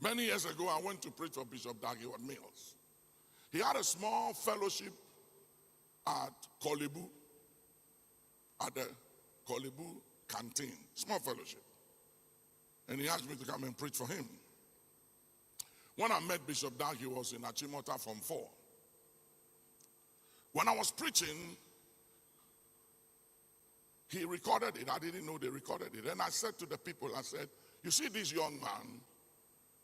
Many years ago, I went to preach for Bishop Duncan-Williams. He had a small fellowship at Kolebu, at the Kolebu canteen, small fellowship. And he asked me to come and preach for him. When I met Bishop Dag, he was in Achimota from 4. When I was preaching, he recorded it. I didn't know they recorded it. And I said to the people, I said, you see this young man,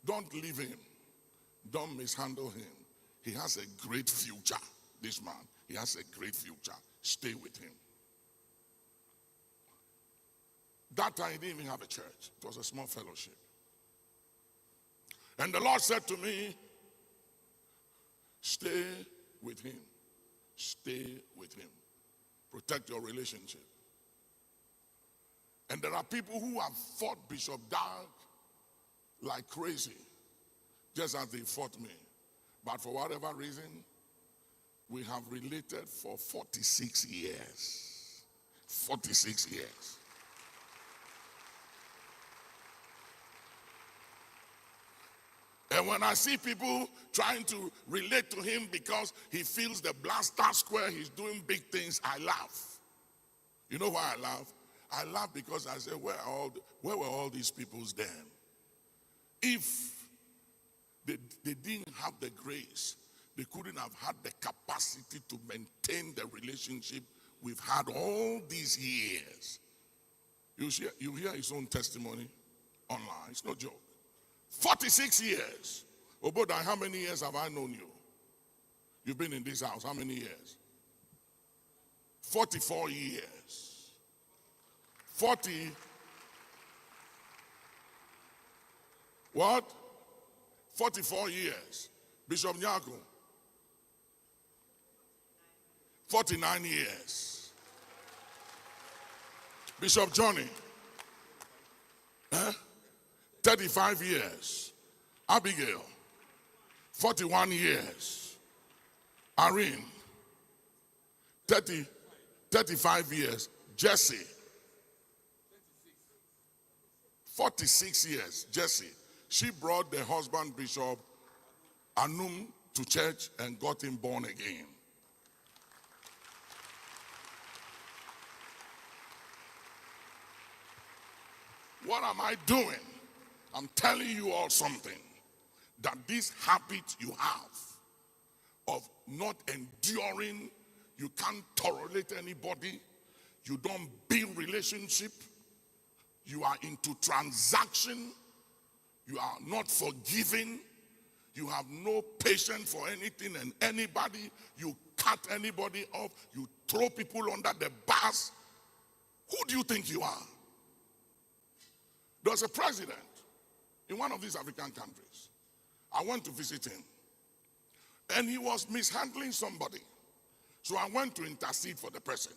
don't leave him. Don't mishandle him. He has a great future, this man. He has a great future. Stay with him. That time he didn't even have a church. It was a small fellowship. And the Lord said to me, stay with him. Stay with him. Protect your relationship. And there are people who have fought Bishop Dag like crazy, just as they fought me. But for whatever reason, we have related for 46 years. 46 years. And when I see people trying to relate to him because he feels the blaster square, he's doing big things, I laugh. You know why I laugh? I laugh because I say, where were all these peoples then? If they didn't have the grace, they couldn't have had the capacity to maintain the relationship we've had all these years. You hear his own testimony online. It's no joke. 46 years. Oboda, how many years have I known you? You've been in this house, how many years? 44 years. 40. What? 44 years. Bishop Nyako. 49 years. Bishop Johnny. 35 years. Abigail. 41 years. Irene. 35 years. Jesse. 46 years. Jesse. She brought the husband, Bishop Anum, to church and got him born again. What am I doing? I'm telling you all something. That this habit you have of not enduring, you can't tolerate anybody, you don't build relationship, you are into transaction, you are not forgiving, you have no patience for anything and anybody, you cut anybody off, you throw people under the bus. Who do you think you are? There's a president in one of these African countries. I went to visit him. And he was mishandling somebody. So I went to intercede for the person.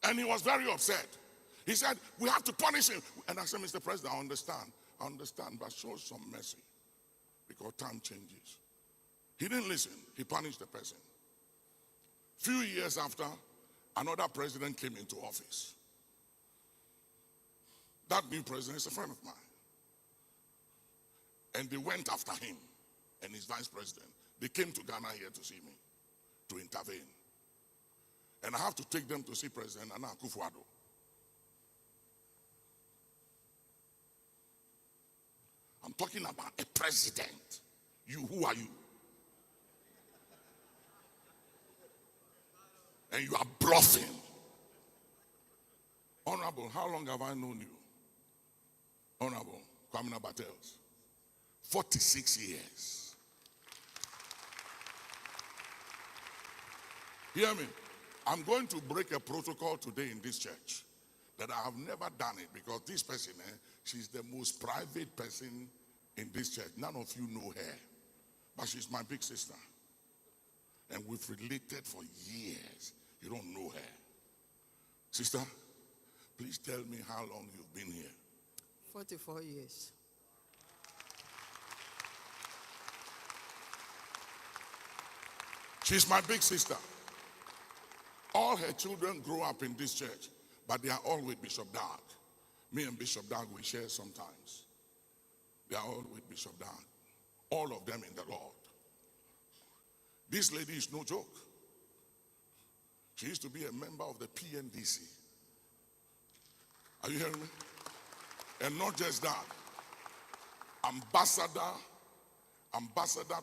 And he was very upset. He said, we have to punish him. And I said, Mr. President, I understand, but show some mercy. Because time changes. He didn't listen. He punished the person. Few years after, another president came into office. That new president is a friend of mine. And they went after him and his vice president. They came to Ghana here to see me, to intervene. And I have to take them to see President Nana Akufo-Addo. I'm talking about a president. You, who are you? And you are bluffing. Honorable, how long have I known you? Honorable Kwamina Battles. 46 years. Hear me. I'm going to break a protocol today in this church that I have never done it because this person, she's the most private person in this church. None of you know her, but she's my big sister. And we've related for years. You don't know her. Sister, please tell me how long you've been here. 44 years. She's my big sister. All her children grow up in this church, but they are all with Bishop Dag. Me and Bishop Dag, we share sometimes. They are all with Bishop Dan. All of them in the Lord. This lady is no joke. She used to be a member of the PNDC. Are you hearing me? And not just that. Ambassador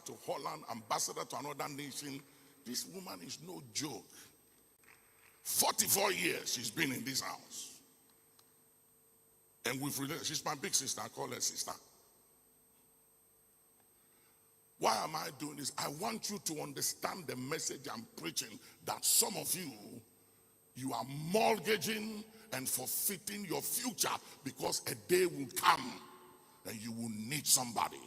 to Holland, ambassador to another nation. This woman is no joke. 44 years she's been in this house. And we've related. She's my big sister. I call her sister. Why am I doing this? I want you to understand the message I'm preaching, that some of you are mortgaging and forfeiting your future because a day will come and you will need somebody.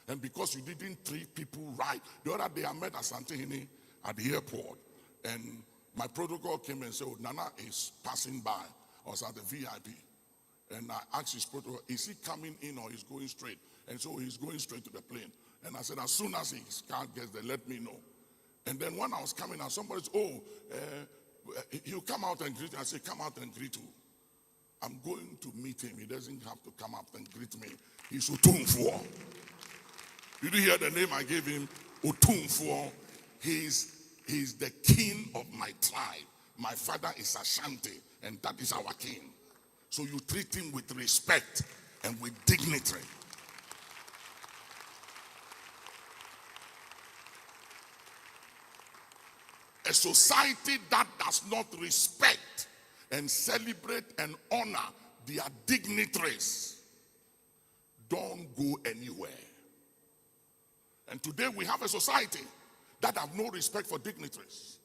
And because you didn't treat people right. The other day I met Asantehene at the airport, and my protocol came and said, oh, Nana is passing by. I was at the VIP. And I asked his protocol, is he coming in or he's going straight? And so he's going straight to the plane. And I said, as soon as his car gets there, let me know. And then when I was coming out, somebody said, he'll come out and greet you. I said, come out and greet you. I'm going to meet him. He doesn't have to come out and greet me. He's Otumfuo. Did you hear the name I gave him? Otumfuo. He's the king of my tribe. My father is Ashanti, and that is our king. So you treat him with respect and with dignity. A society that does not respect and celebrate and honor their dignitaries don't go anywhere. And today we have a society that have no respect for dignitaries,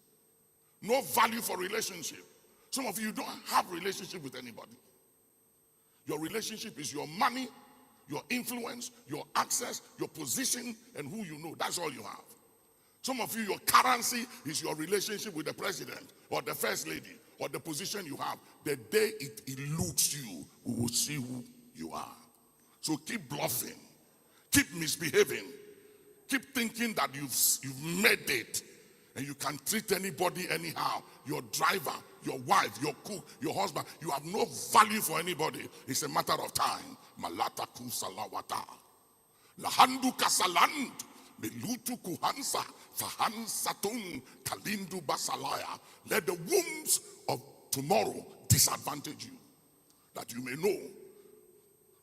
no value for relationship. Some of you don't have relationship with anybody. Your relationship is your money, your influence, your access, your position, and who you know. That's all you have. Some of you, your currency is your relationship with the president or the first lady or the position you have. The day it eludes you, we will see who you are. So keep bluffing, keep misbehaving, keep thinking that you've made it and you can treat anybody anyhow. Your driver, your wife, your cook, your husband, you have no value for anybody. It's a matter of time. Malata kusalawata. Lahandu kasaland. Melutu kuhansa. Fahansatun kalindu basalaya. Let the wombs of tomorrow disadvantage you, that you may know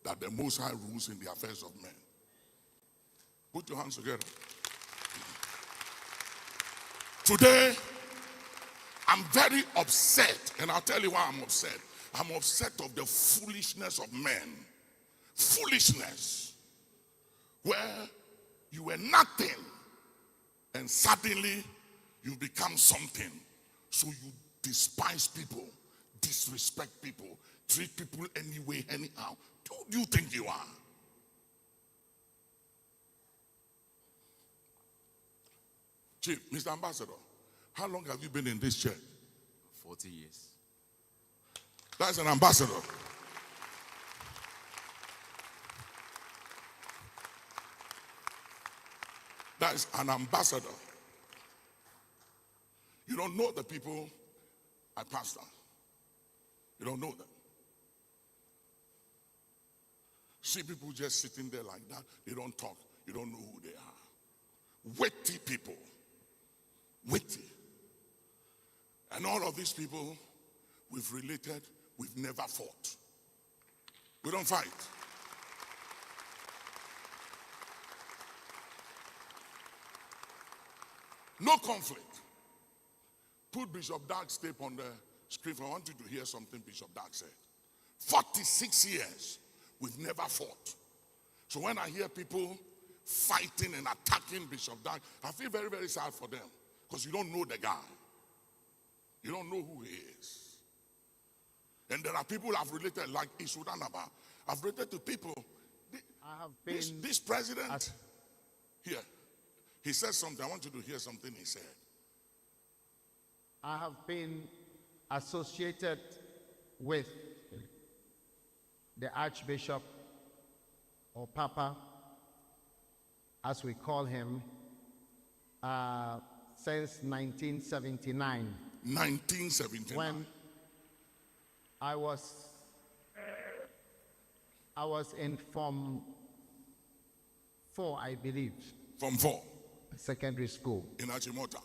that the Most High rules in the affairs of men. Put your hands together. Today, I'm very upset, and I'll tell you why I'm upset. I'm upset of the foolishness of men. Foolishness. Where you were nothing, and suddenly you become something. So you despise people, disrespect people, treat people anyway, anyhow. Who do you think you are? Chief, Mr. Ambassador, how long have you been in this church? 40 years. That's an ambassador. That's an ambassador. You don't know the people I pastor. You don't know them. See people just sitting there like that. They don't talk. You don't know who they are. Witty people. Witty. And all of these people we've related, we've never fought. We don't fight. No conflict. Put Bishop Dark's tape on the screen. I want you to hear something Bishop Dark said. 46 years, we've never fought. So when I hear people fighting and attacking Bishop Dark, I feel very, very sad for them. Because you don't know the guy. You don't know who he is. And there are people I've related, like Isudanaba. I've related to people. I have been This president, here, he said something. I want you to hear something he said. I have been associated with the Archbishop, or Papa, as we call him, since 1979. 1979. When I was in Form 4, I believe, From 4 secondary school. in Achimota.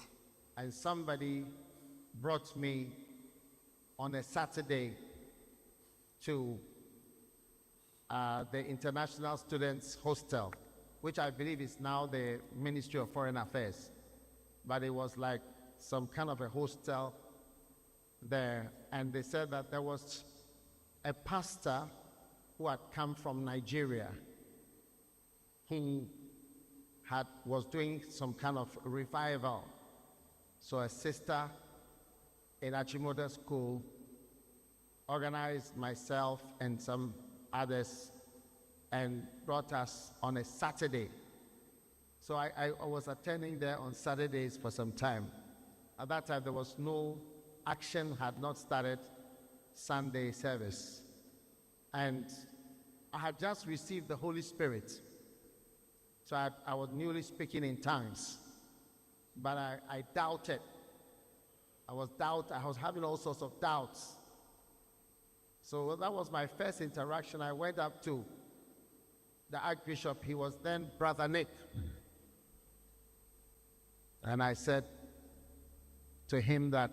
And somebody brought me on a Saturday to the International Students Hostel, which I believe is now the Ministry of Foreign Affairs. But it was like some kind of a hostel there. And they said that there was a pastor who had come from Nigeria. He was doing some kind of revival. So a sister in Achimota School organized myself and some others and brought us on a Saturday. So I was attending there on Saturdays for some time. At that time, there was no action, had not started Sunday service. And I had just received the Holy Spirit. So I was newly speaking in tongues. But I doubted. I was having all sorts of doubts. So that was my first interaction. I went up to the Archbishop. He was then Brother Nick. And I said to him that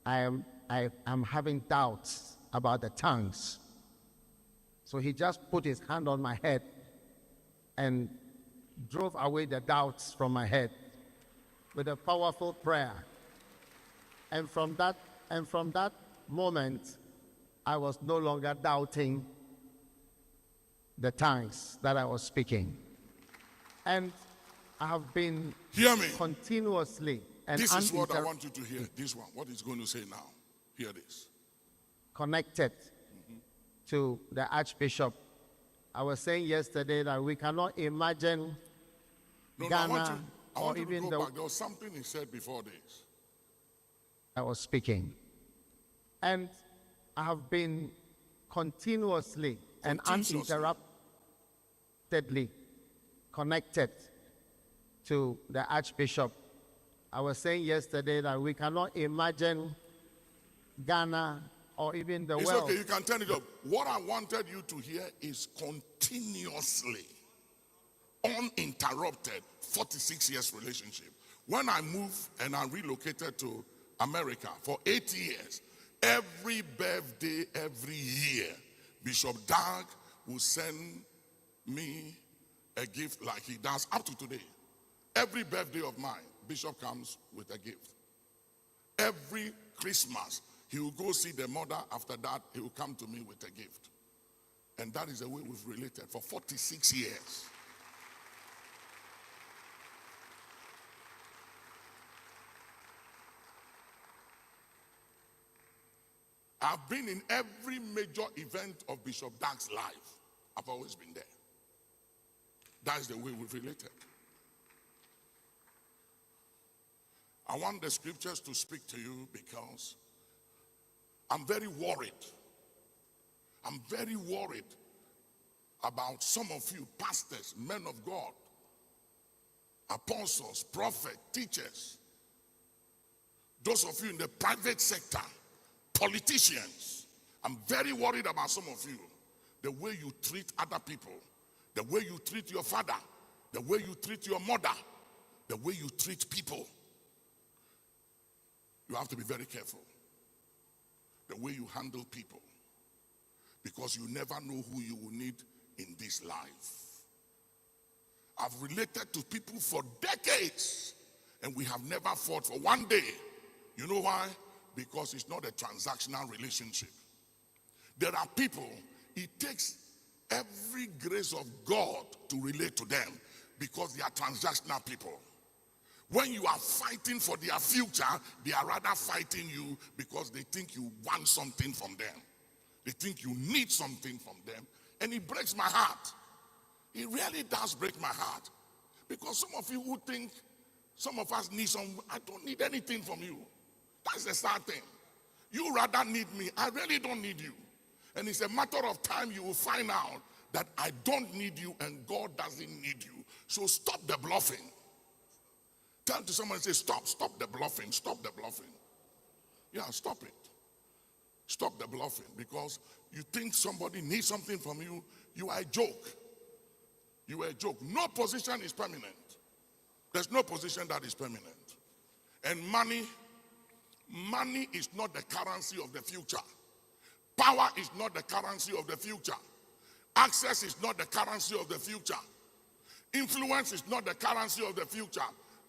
I am having doubts about the tongues. So he just put his hand on my head and drove away the doubts from my head with a powerful prayer. And from that moment, I was no longer doubting the tongues that I was speaking. And I have been Hear me. continuously and This is what I want you to hear. This one, what he's going to say now. Hear this. connected to the Archbishop. I was saying yesterday that we cannot imagine Ghana I or want you to even go the back. There was something he said before this. I was speaking. And I have been continuously and uninterruptedly connected to the Archbishop. I was saying yesterday that we cannot imagine Ghana or even the It's world. okay, you can turn it up. What I wanted you to hear is continuously, uninterrupted, 46 years relationship. When I moved and I relocated to America for 8 years, every birthday, every year, Bishop Doug will send me a gift like he does up to today. Every birthday of mine, Bishop comes with a gift. Every Christmas, he will go see the mother. After that, he will come to me with a gift. And that is the way we've related for 46 years. I've been in every major event of Bishop Doug's life. I've always been there. That is the way we've related. I want the scriptures to speak to you because I'm very worried. I'm very worried about some of you pastors, men of God, apostles, prophets, teachers, those of you in the private sector, politicians. I'm very worried about some of you. The way you treat other people, the way you treat your father, the way you treat your mother, the way you treat people. You have to be very careful. The way you handle people. Because you never know who you will need in this life. I've related to people for decades and we have never fought for one day. You know why? Because it's not a transactional relationship. There are people, it takes every grace of God to relate to them because they are transactional people. When you are fighting for their future, they are rather fighting you because they think you want something from them. They think you need something from them. And it breaks my heart. It really does break my heart. Because some of you who think some of us need I don't need anything from you. That's the sad thing. You rather need me. I really don't need you. And it's a matter of time you will find out that I don't need you and God doesn't need you. So stop the bluffing. Tell to someone and say, stop the bluffing, stop the bluffing. Yeah, stop it. Stop the bluffing because you think somebody needs something from you, you are a joke. you were a joke. No position is permanent. There's no position that is permanent. And money is not the currency of the future. Power is not the currency of the future. Access is not the currency of the future. Influence is not the currency of the future.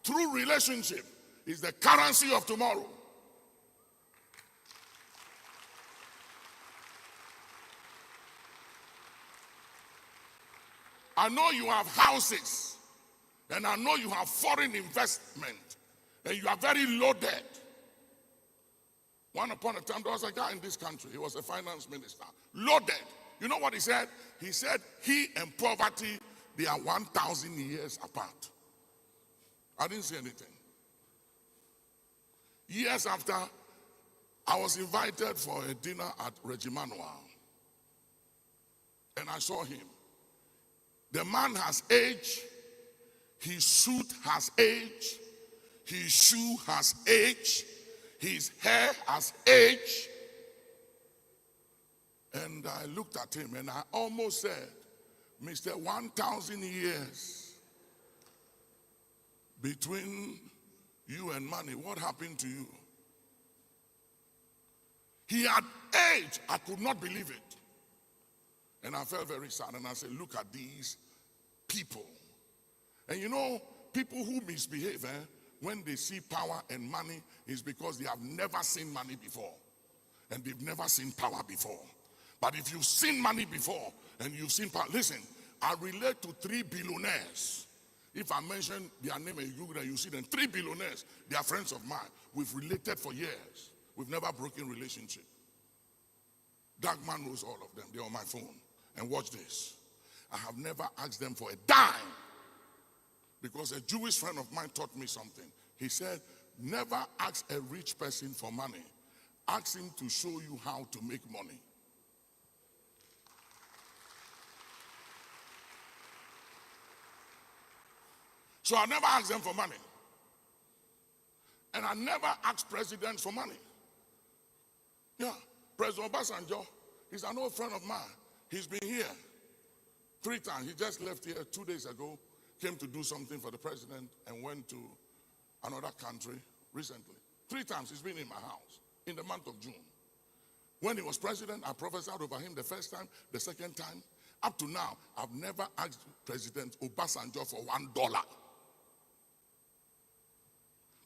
True relationship is the currency of tomorrow. I know you have houses, and I know you have foreign investment, and you are very loaded. One upon a time, there was a guy in this country, he was a finance minister, loaded. You know what he said? He said, he and poverty, they are 1,000 years apart. I didn't say anything. Years after, I was invited for a dinner at Regimanuel, and I saw him. The man has aged, his suit has aged, his shoe has aged, his hair has aged. And I looked at him and I almost said, Mr. 1,000 years between you and money, what happened to you? He had aged. I could not believe it. And I felt very sad. And I said, look at these people. And you know, people who misbehave, when they see power and money, is because they have never seen money before. And they've never seen power before. But if you've seen money before and you've seen power, listen, I relate to 3 billionaires. If I mention their name and you Google, you see them. 3 billionaires. They are friends of mine. We've related for years. We've never broken relationship. That man knows all of them. They're on my phone. And watch this. I have never asked them for a dime, because a Jewish friend of mine taught me something. He said, never ask a rich person for money. Ask him to show you how to make money. So I never asked them for money. And I never asked presidents for money. Yeah, President Obasanjo, he's an old friend of mine. He's been here 3 times. He just left here 2 days ago, came to do something for the president and went to another country recently. 3 times he's been in my house in the month of June. When he was president, I prophesied over him the first time, the second time. Up to now, I've never asked President Obasanjo for $1.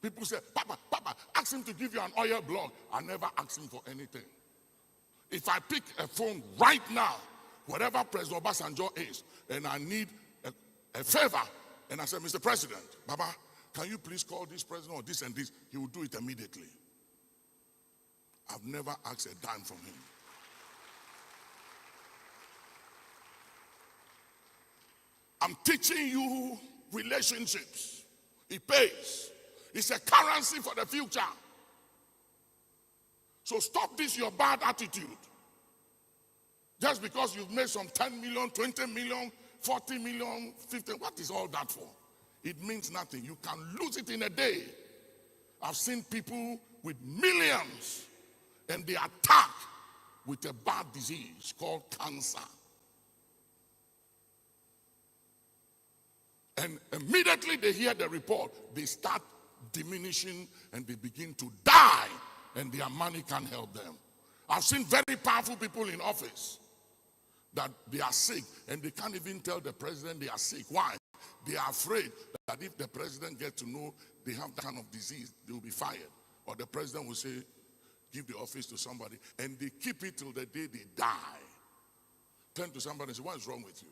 People say, Papa, ask him to give you an oil blog. I never asked him for anything. If I pick a phone right now, whatever President Obasanjo is, and I need a favor, and I say, Mr. President, Baba, can you please call this president or this and this? He will do it immediately. I've never asked a dime from him. I'm teaching you relationships. It pays. It's a currency for the future. So stop this, your bad attitude. Just because you've made some 10 million, 20 million, 40 million, 50, what is all that for? It means nothing. You can lose it in a day. I've seen people with millions and they attack with a bad disease called cancer. And immediately they hear the report, they start diminishing and they begin to die, and their money can't help them. I've seen very powerful people in office that they are sick and they can't even tell the president they are sick. Why? They are afraid that if the president gets to know they have that kind of disease, they will be fired. Or the president will say, give the office to somebody, and they keep it till the day they die. Turn to somebody and say, what is wrong with you?